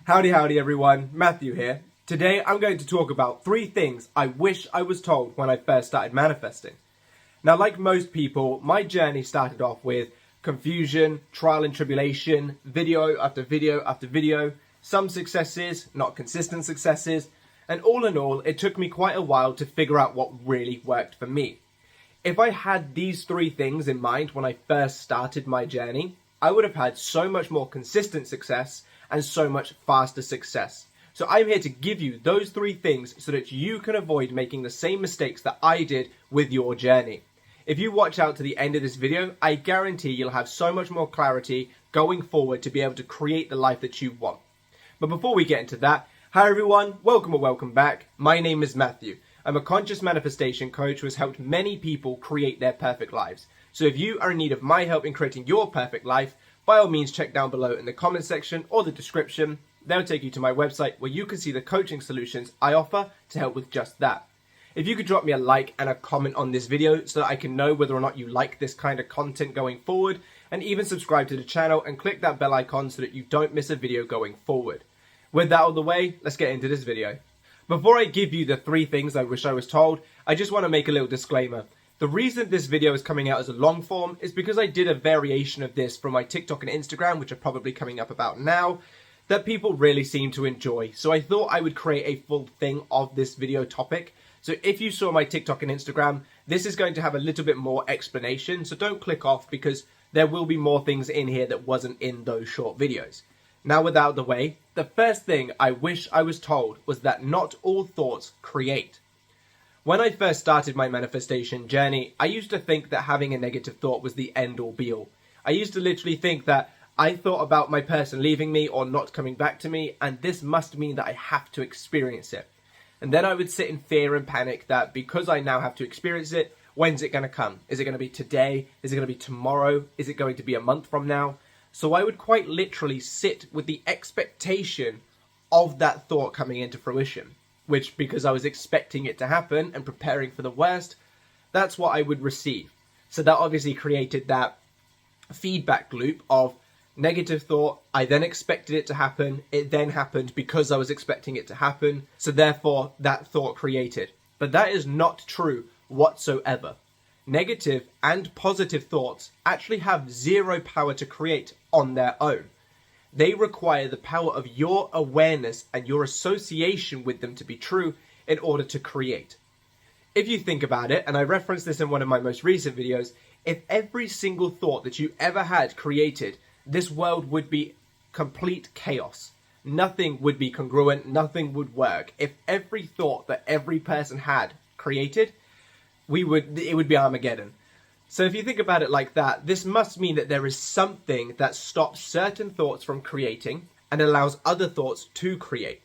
Howdy everyone, Matthew here. Today I'm going to talk about 3 things I wish I was told when I first started manifesting. Now, like most people, my journey started off with confusion, trial and tribulation, video after video after video, some successes, not consistent successes, and all in all, it took me quite a while to figure out what really worked for me. If I had these 3 things in mind when I first started my journey, I would have had so much more consistent success and so much faster success. So I'm here to give you those 3 things so that you can avoid making the same mistakes that I did with your journey. If you watch out to the end of this video, I guarantee you'll have so much more clarity going forward to be able to create the life that you want. But before we get into that, hi everyone, welcome or welcome back. My name is Matthew. I'm a conscious manifestation coach who has helped many people create their perfect lives. So if you are in need of my help in creating your perfect life, by all means check down below in the comment section or the description. They'll take you to my website where you can see the coaching solutions I offer to help with just that. If you could drop me a like and a comment on this video so that I can know whether or not you like this kind of content going forward, and even subscribe to the channel and click that bell icon so that you don't miss a video going forward. With that out of the way, let's get into this video. Before I give you the 3 things I wish I was told, I just want to make a little disclaimer. The reason this video is coming out as a long form is because I did a variation of this from my TikTok and Instagram, which are probably coming up about now, that people really seem to enjoy. So I thought I would create a full thing of this video topic. So if you saw my TikTok and Instagram, this is going to have a little bit more explanation. So don't click off because there will be more things in here that wasn't in those short videos. Now, without the way, the first thing I wish I was told was that not all thoughts create. When I first started my manifestation journey, I used to think that having a negative thought was the end all be all. I used to literally think that I thought about my person leaving me or not coming back to me, and this must mean that I have to experience it. And then I would sit in fear and panic that because I now have to experience it, when's it going to come? Is it going to be today? Is it going to be tomorrow? Is it going to be a month from now? So I would quite literally sit with the expectation of that thought coming into fruition, which, because I was expecting it to happen and preparing for the worst, that's what I would receive. So that obviously created that feedback loop of negative thought. I then expected it to happen. It then happened because I was expecting it to happen. So therefore, that thought created. But that is not true whatsoever. Negative and positive thoughts actually have 0 power to create on their own. They require the power of your awareness and your association with them to be true in order to create. If you think about it, and I referenced this in one of my most recent videos, if every single thought that you ever had created, this world would be complete chaos. Nothing would be congruent, nothing would work. If every thought that every person had created, it would be Armageddon. So if you think about it like that, this must mean that there is something that stops certain thoughts from creating and allows other thoughts to create.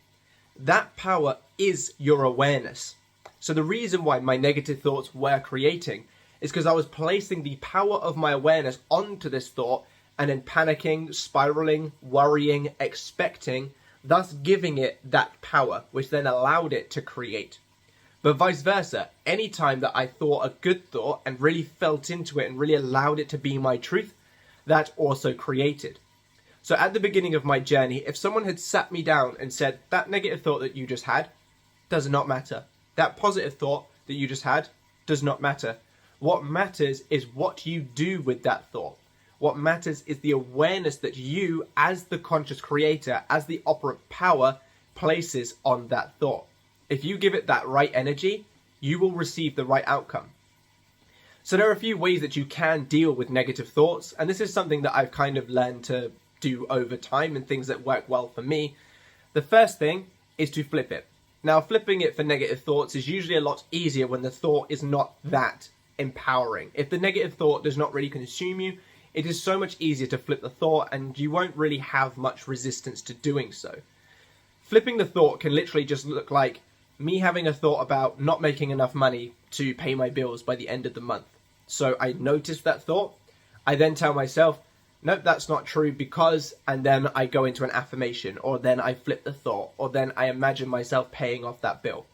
That power is your awareness. So the reason why my negative thoughts were creating is because I was placing the power of my awareness onto this thought and then panicking, spiraling, worrying, expecting, thus giving it that power, which then allowed it to create. But vice versa, anytime that I thought a good thought and really felt into it and really allowed it to be my truth, that also created. So at the beginning of my journey, if someone had sat me down and said, that negative thought that you just had does not matter. That positive thought that you just had does not matter. What matters is what you do with that thought. What matters is the awareness that you, as the conscious creator, as the operant power, places on that thought. If you give it that right energy, you will receive the right outcome. So there are a few ways that you can deal with negative thoughts, and this is something that I've kind of learned to do over time and things that work well for me. The first thing is to flip it. Now, flipping it for negative thoughts is usually a lot easier when the thought is not that empowering. If the negative thought does not really consume you, it is so much easier to flip the thought and you won't really have much resistance to doing so. Flipping the thought can literally just look like me having a thought about not making enough money to pay my bills by the end of the month. So I notice that thought. I then tell myself, nope, that's not true because, and then I go into an affirmation, or then I flip the thought, or then I imagine myself paying off that bill.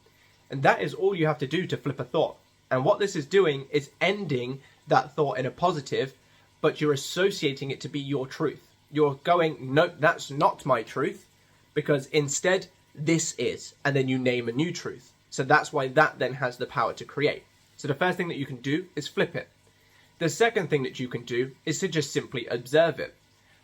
And that is all you have to do to flip a thought. And what this is doing is ending that thought in a positive, but you're associating it to be your truth. You're going, nope, that's not my truth, because instead this is, and then you name a new truth. So that's why that then has the power to create. So the first thing that you can do is flip it. The second thing that you can do is to just simply observe it.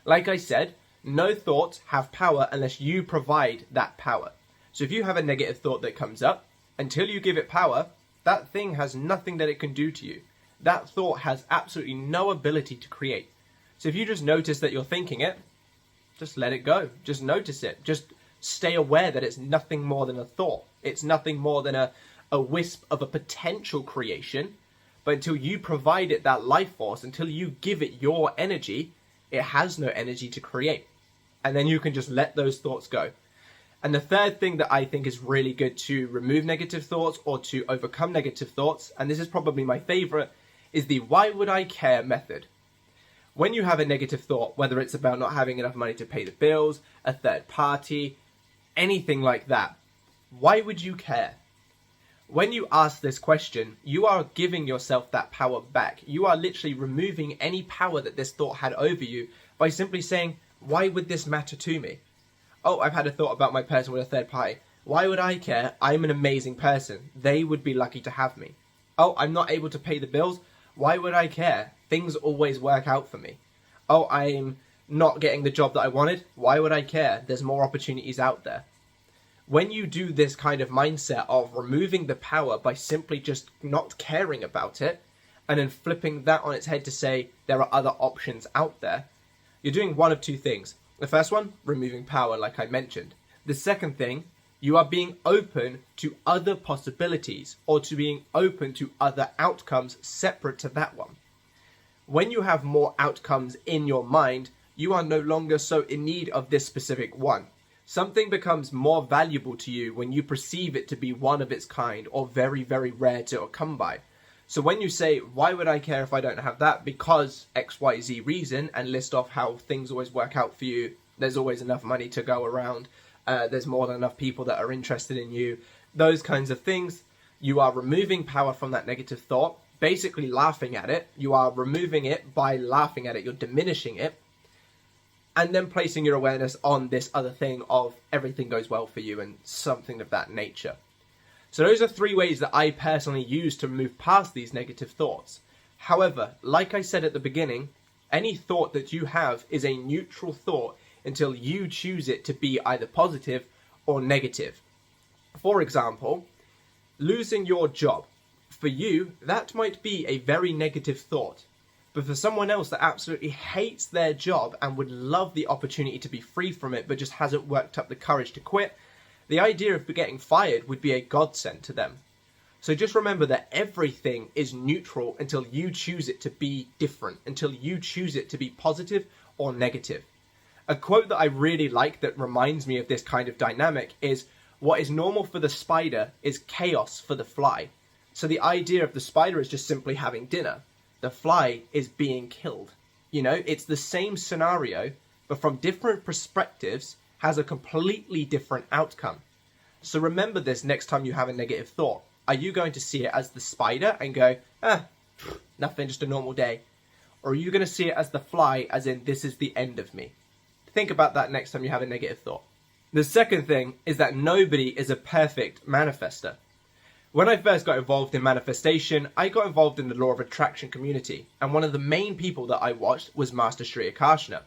Like I said, no thoughts have power unless you provide that power. So if you have a negative thought that comes up, until you give it power, that thing has nothing that it can do to you. That thought has absolutely no ability to create. So if you just notice that you're thinking it, just let it go. Just notice it. Just stay aware that it's nothing more than a thought. It's nothing more than a wisp of a potential creation. But until you provide it that life force, until you give it your energy, it has no energy to create. And then you can just let those thoughts go. And the third thing that I think is really good to remove negative thoughts or to overcome negative thoughts, and this is probably my favorite, is the why would I care method. When you have a negative thought, whether it's about not having enough money to pay the bills, a third party, anything like that, why would you care? When you ask this question, you are giving yourself that power back. You are literally removing any power that this thought had over you by simply saying, why would this matter to me? Oh, I've had a thought about my person with a third party. Why would I care? I'm an amazing person. They would be lucky to have me. Oh, I'm not able to pay the bills. Why would I care? Things always work out for me. Oh, I'm not getting the job that I wanted. Why would I care? There's more opportunities out there. When you do this kind of mindset of removing the power by simply just not caring about it, and then flipping that on its head to say there are other options out there, you're doing one of two things. The first one, removing power, like I mentioned. The second thing, you are being open to other possibilities or to being open to other outcomes separate to that one. When you have more outcomes in your mind, you are no longer so in need of this specific one. Something becomes more valuable to you when you perceive it to be one of its kind or very, very rare to come by. So when you say, why would I care if I don't have that? Because XYZ reason, and list off how things always work out for you. There's always enough money to go around. There's more than enough people that are interested in you. Those kinds of things. You are removing power from that negative thought, basically laughing at it. You are removing it by laughing at it. You're diminishing it. And then placing your awareness on this other thing of everything goes well for you and something of that nature. So those are 3 ways that I personally use to move past these negative thoughts. However, like I said at the beginning, any thought that you have is a neutral thought until you choose it to be either positive or negative. For example, losing your job. For you, that might be a very negative thought. But for someone else that absolutely hates their job and would love the opportunity to be free from it but just hasn't worked up the courage to quit, the idea of getting fired would be a godsend to them. So just remember that everything is neutral until you choose it to be different, until you choose it to be positive or negative. A quote that I really like that reminds me of this kind of dynamic is, what is normal for the spider is chaos for the fly. So the idea of the spider is just simply having dinner. The fly is being killed. You know, it's the same scenario, but from different perspectives, has a completely different outcome. So remember this next time you have a negative thought. Are you going to see it as the spider and go, nothing, just a normal day? Or are you going to see it as the fly, as in, this is the end of me? Think about that next time you have a negative thought. The second thing is that nobody is a perfect manifester. When I first got involved in manifestation, I got involved in the law of attraction community. And one of the main people that I watched was Master Sri Akarshana.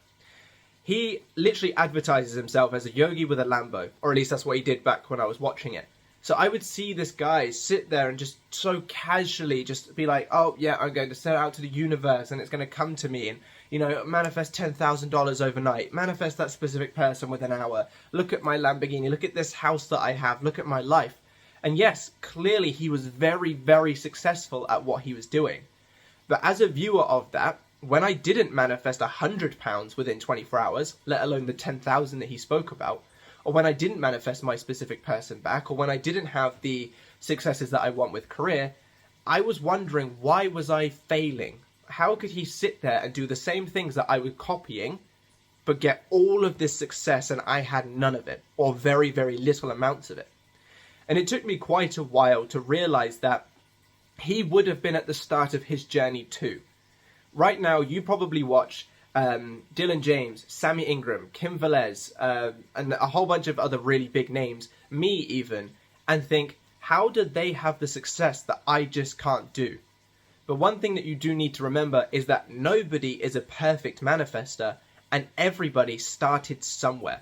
He literally advertises himself as a yogi with a Lambo, or at least that's what he did back when I was watching it. So I would see this guy sit there and just so casually just be like, oh yeah, I'm going to send it out to the universe and it's going to come to me, and you know, manifest $10,000 overnight, manifest that specific person within an hour, look at my Lamborghini, look at this house that I have, look at my life. And yes, clearly he was very, very successful at what he was doing. But as a viewer of that, when I didn't manifest £100 within 24 hours, let alone the 10,000 that he spoke about, or when I didn't manifest my specific person back, or when I didn't have the successes that I want with career, I was wondering, why was I failing? How could he sit there and do the same things that I was copying, but get all of this success and I had none of it, or very, very little amounts of it? And it took me quite a while to realize that he would have been at the start of his journey too. Right now, you probably watch Dylan James, Sammy Ingram, Kim Velez, and a whole bunch of other really big names, me even, and think, how did they have the success that I just can't do? But one thing that you do need to remember is that nobody is a perfect manifester, and everybody started somewhere.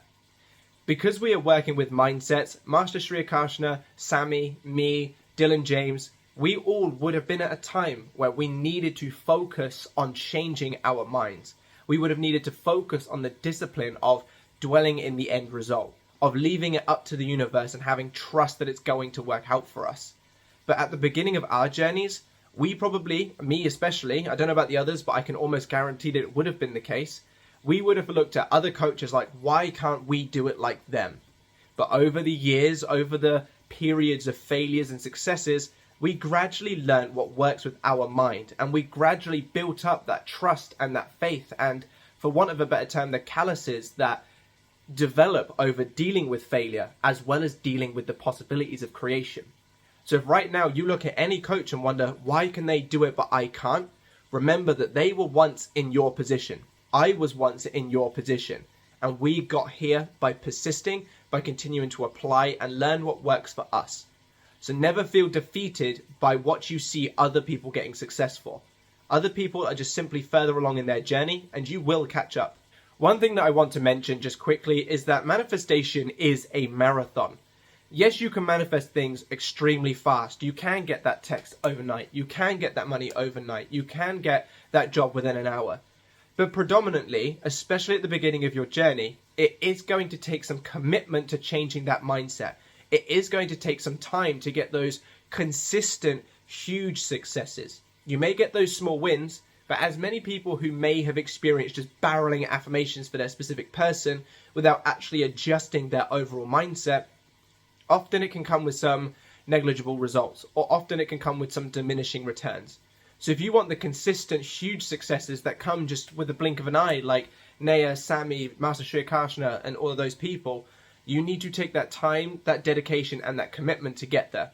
Because we are working with mindsets, Master Sri Akarshana, Sammy, me, Dylan James, we all would have been at a time where we needed to focus on changing our minds. We would have needed to focus on the discipline of dwelling in the end result, of leaving it up to the universe and having trust that it's going to work out for us. But at the beginning of our journeys, we probably, me especially, I don't know about the others, but I can almost guarantee that it would have been the case, we would have looked at other coaches like, why can't we do it like them? But over the years, over the periods of failures and successes, we gradually learned what works with our mind, and we gradually built up that trust and that faith, and for want of a better term, the calluses that develop over dealing with failure as well as dealing with the possibilities of creation. So if right now you look at any coach and wonder, why can they do it but I can't? Remember that they were once in your position. I was once in your position, and we got here by persisting, by continuing to apply and learn what works for us. So never feel defeated by what you see other people getting success for. Other people are just simply further along in their journey, and you will catch up. One thing that I want to mention just quickly is that manifestation is a marathon. Yes, you can manifest things extremely fast. You can get that text overnight. You can get that money overnight. You can get that job within an hour. But predominantly, especially at the beginning of your journey, it is going to take some commitment to changing that mindset. It is going to take some time to get those consistent, huge successes. You may get those small wins, but as many people who may have experienced just barreling affirmations for their specific person without actually adjusting their overall mindset, often it can come with some negligible results, or often it can come with some diminishing returns. So if you want the consistent, huge successes that come just with a blink of an eye, like Naya, Sammy, Master Sri Akarshana, and all of those people, you need to take that time, that dedication, and that commitment to get there.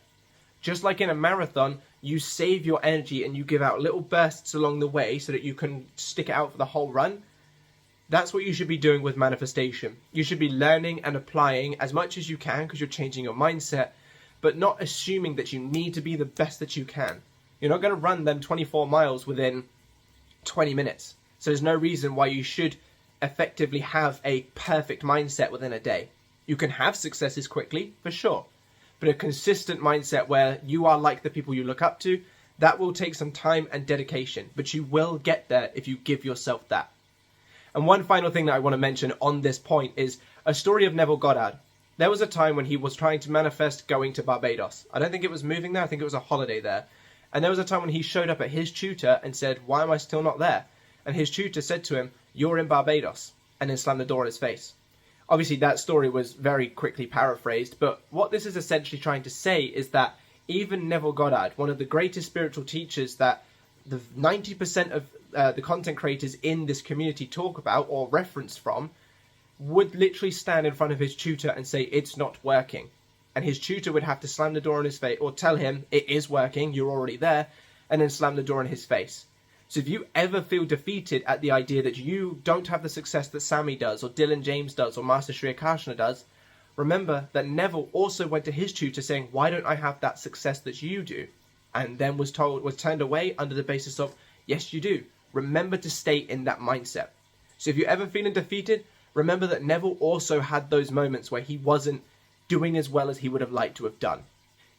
Just like in a marathon, you save your energy and you give out little bursts along the way so that you can stick it out for the whole run. That's what you should be doing with manifestation. You should be learning and applying as much as you can because you're changing your mindset, but not assuming that you need to be the best that you can. You're not going to run them 24 miles within 20 minutes. So there's no reason why you should effectively have a perfect mindset within a day. You can have successes quickly, for sure. But a consistent mindset where you are like the people you look up to, that will take some time and dedication. But you will get there if you give yourself that. And one final thing that I want to mention on this point is a story of Neville Goddard. There was a time when he was trying to manifest going to Barbados. I don't think it was moving there. I think it was a holiday there. And there was a time when he showed up at his tutor and said, why am I still not there? And his tutor said to him, you're in Barbados, and then slammed the door in his face. Obviously, that story was very quickly paraphrased, but what this is essentially trying to say is that even Neville Goddard, one of the greatest spiritual teachers that the 90% of the content creators in this community talk about or reference from, would literally stand in front of his tutor and say, it's not working. And his tutor would have to slam the door in his face or tell him it is working, you're already there, and then slam the door in his face. So if you ever feel defeated at the idea that you don't have the success that Sammy does, or Dylan James does, or Master Sri Akarshana does, remember that Neville also went to his tutor saying, why don't I have that success that you do? And then was turned away under the basis of, yes, you do. Remember to stay in that mindset. So if you're ever feeling defeated, remember that Neville also had those moments where he wasn't doing as well as he would have liked to have done.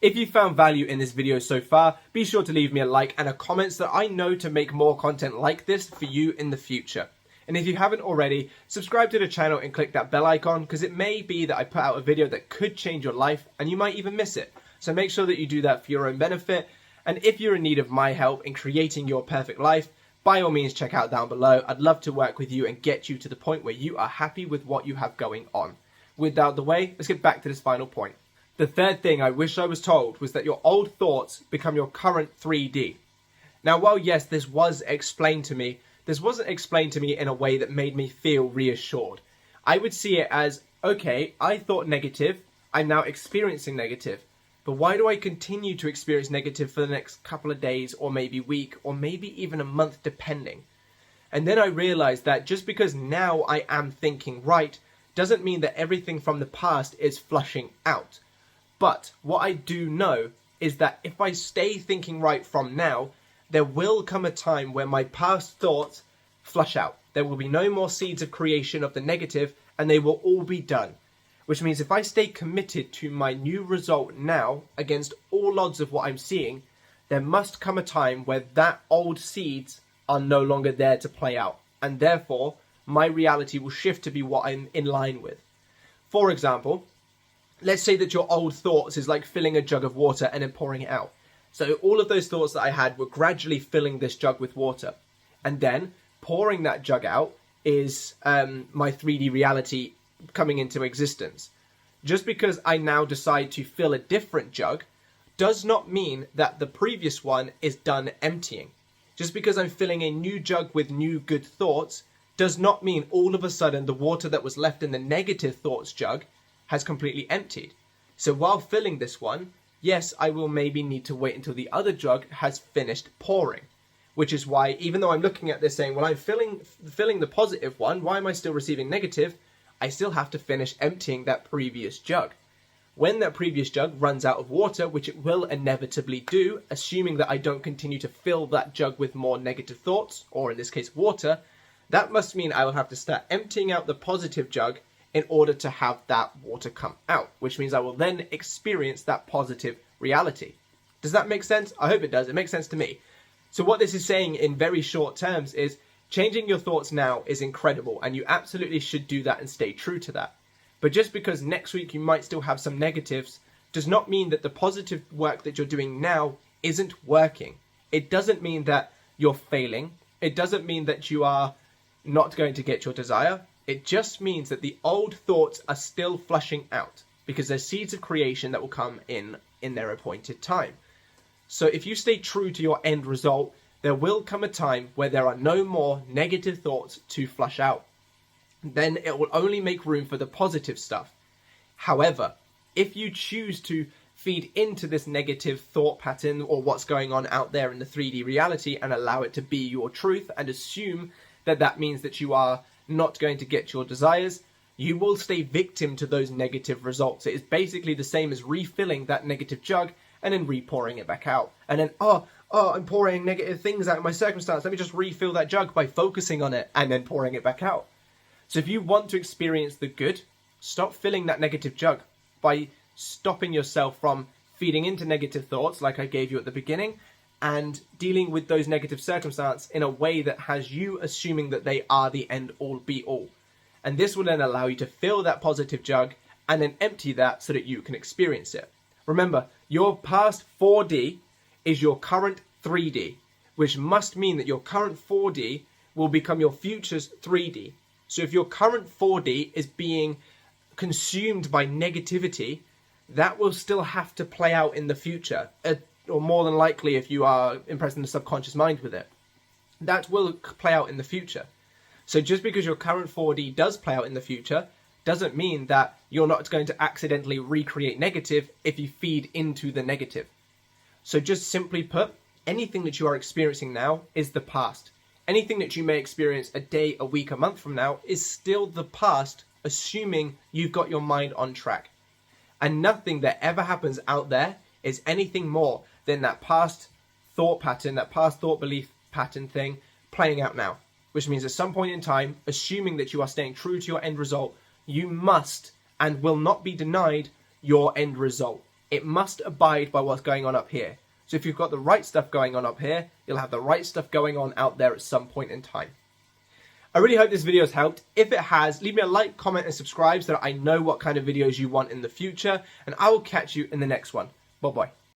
If you found value in this video so far, be sure to leave me a like and a comment so that I know to make more content like this for you in the future. And if you haven't already, subscribe to the channel and click that bell icon, because it may be that I put out a video that could change your life and you might even miss it. So make sure that you do that for your own benefit. And if you're in need of my help in creating your perfect life, by all means check out down below. I'd love to work with you and get you to the point where you are happy with what you have going on. With that out of the way, let's get back to this final point. The third thing I wish I was told was that your old thoughts become your current 3D. Now, while yes, this was explained to me, this wasn't explained to me in a way that made me feel reassured. I would see it as, okay, I thought negative, I'm now experiencing negative. But why do I continue to experience negative for the next couple of days, or maybe week, or maybe even a month, depending? And then I realized that just because now I am thinking right doesn't mean that everything from the past is flushing out. But what I do know is that if I stay thinking right from now, there will come a time where my past thoughts flush out. There will be no more seeds of creation of the negative, and they will all be done. Which means if I stay committed to my new result now, against all odds of what I'm seeing, there must come a time where that old seeds are no longer there to play out. And therefore, my reality will shift to be what I'm in line with. For example, let's say that your old thoughts is like filling a jug of water and then pouring it out. So all of those thoughts that I had were gradually filling this jug with water. And then pouring that jug out is my 3D reality coming into existence. Just because I now decide to fill a different jug does not mean that the previous one is done emptying. Just because I'm filling a new jug with new good thoughts does not mean all of a sudden the water that was left in the negative thoughts jug has completely emptied. So while filling this one, yes, I will maybe need to wait until the other jug has finished pouring. Which is why, even though I'm looking at this saying, well, I'm filling the positive one, why am I still receiving negative? I still have to finish emptying that previous jug. When that previous jug runs out of water, which it will inevitably do, assuming that I don't continue to fill that jug with more negative thoughts, or in this case water, that must mean I will have to start emptying out the positive jug in order to have that water come out, which means I will then experience that positive reality. Does that make sense? I hope it does. It makes sense to me. So what this is saying in very short terms is changing your thoughts now is incredible, and you absolutely should do that and stay true to that. But just because next week you might still have some negatives does not mean that the positive work that you're doing now isn't working. It doesn't mean that you're failing. It doesn't mean that you are not going to get your desire. It just means that the old thoughts are still flushing out because they're seeds of creation that will come in their appointed time. So if you stay true to your end result, there will come a time where there are no more negative thoughts to flush out. Then it will only make room for the positive stuff. However, if you choose to feed into this negative thought pattern or what's going on out there in the 3D reality and allow it to be your truth and assume that that means that you are not going to get your desires, you will stay victim to those negative results. It is basically the same as refilling that negative jug and then re-pouring it back out. And then, I'm pouring negative things out of my circumstance. Let me just refill that jug by focusing on it and then pouring it back out. So if you want to experience the good, stop filling that negative jug by stopping yourself from feeding into negative thoughts like I gave you at the beginning and dealing with those negative circumstances in a way that has you assuming that they are the end all be all. And this will then allow you to fill that positive jug and then empty that so that you can experience it. Remember, your past 4D is your current 3D, which must mean that your current 4D will become your future's 3D. So if your current 4D is being consumed by negativity, that will still have to play out in the future, or more than likely if you are impressing the subconscious mind with it. That will play out in the future. So just because your current 4D does play out in the future, doesn't mean that you're not going to accidentally recreate negative if you feed into the negative. So just simply put, anything that you are experiencing now is the past. Anything that you may experience a day, a week, a month from now is still the past, assuming you've got your mind on track. And nothing that ever happens out there is anything more than that past thought pattern, that past thought belief pattern thing playing out now. Which means at some point in time, assuming that you are staying true to your end result, you must and will not be denied your end result. It must abide by what's going on up here. So if you've got the right stuff going on up here, you'll have the right stuff going on out there at some point in time. I really hope this video has helped. If it has, leave me a like, comment and subscribe so that I know what kind of videos you want in the future. And I will catch you in the next one. Bye-bye.